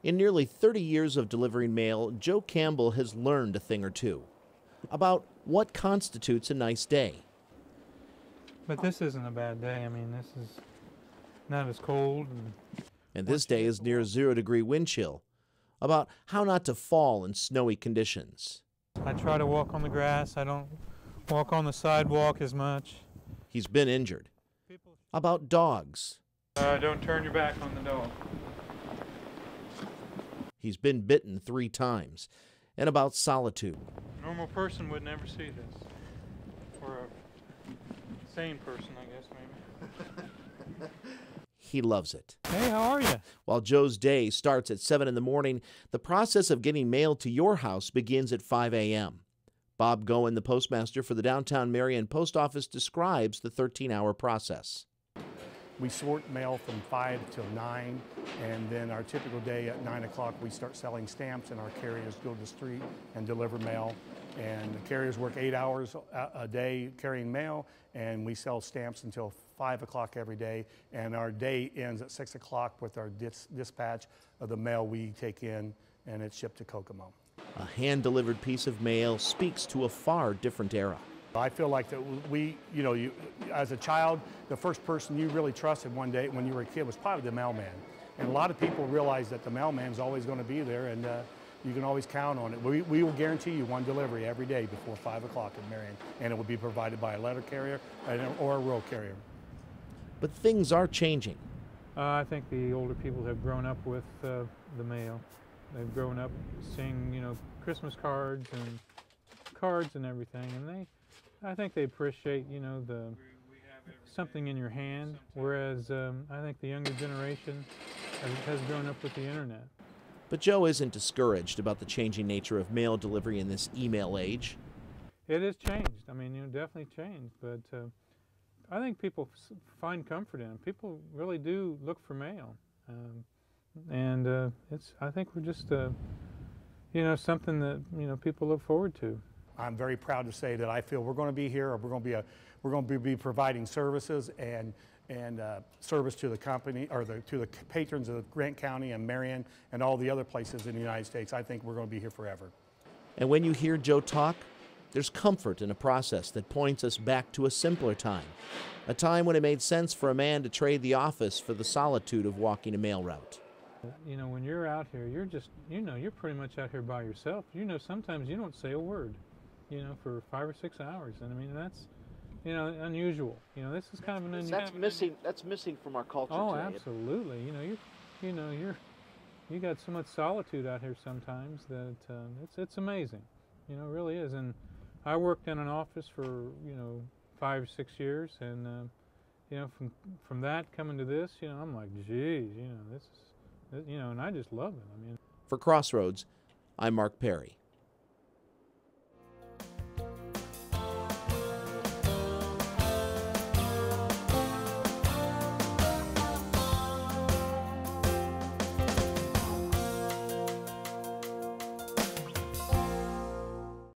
In nearly 30 years of delivering mail, Joe Campbell has learned a thing or two about what constitutes a nice day. But this isn't a bad day. I mean, this is not as cold. And this day is near 0-degree wind chill, about how not to fall in snowy conditions. I try to walk on the grass. I don't walk on the sidewalk as much. He's been injured. About dogs. Don't turn your back on the dog. He's been bitten 3 times. And about solitude. A normal person would never see this. Or a sane person, I guess, maybe. He loves it. Hey, how are you? While Joe's day starts at 7 in the morning, the process of getting mail to your house begins at 5 a.m. Bob Goen, the postmaster for the downtown Marion Post Office, describes the 13-hour process. We sort mail from 5 till 9, and then our typical day at 9 o'clock we start selling stamps, and our carriers go to the street and deliver mail. And the carriers work 8 hours a day carrying mail, and we sell stamps until 5 o'clock every day. And our day ends at 6 o'clock with our dispatch of the mail we take in, and it's shipped to Kokomo. A hand-delivered piece of mail speaks to a far different era. I feel like that we, as a child, the first person you really trusted one day when you were a kid was probably the mailman. And a lot of people realize that the mailman's always going to be there, and you can always count on it. We will guarantee you one delivery every day before 5 o'clock in Marion, and it will be provided by a letter carrier or a rural carrier. But things are changing. I think the older people have grown up with the mail. They've grown up seeing, Christmas cards and everything, and I think they appreciate, the something in your hand, whereas I think the younger generation has grown up with the internet. But Joe isn't discouraged about the changing nature of mail delivery in this email age. It has changed. I mean, definitely changed, but I think people find comfort in it. People really do look for mail, and I think we're just something that people look forward to. I'm very proud to say that I feel we're going to be here, or we're going to be providing services and service to the company, or to the patrons of Grant County and Marion and all the other places in the United States. I think we're going to be here forever. And when you hear Joe talk, there's comfort in a process that points us back to a simpler time, a time when it made sense for a man to trade the office for the solitude of walking a mail route. When you're out here, you're just, you're pretty much out here by yourself. Sometimes you don't say a word, for 5 or 6 hours. And I mean, that's, unusual. This is kind of an unusual. That's missing from our culture today. today. Absolutely. You got so much solitude out here sometimes that it's amazing. It really is. And I worked in an office for 5 or 6 years, and from that coming to this, I'm like, geez, this is, and I just love it. I mean, for Crossroads, I'm Mark Perry.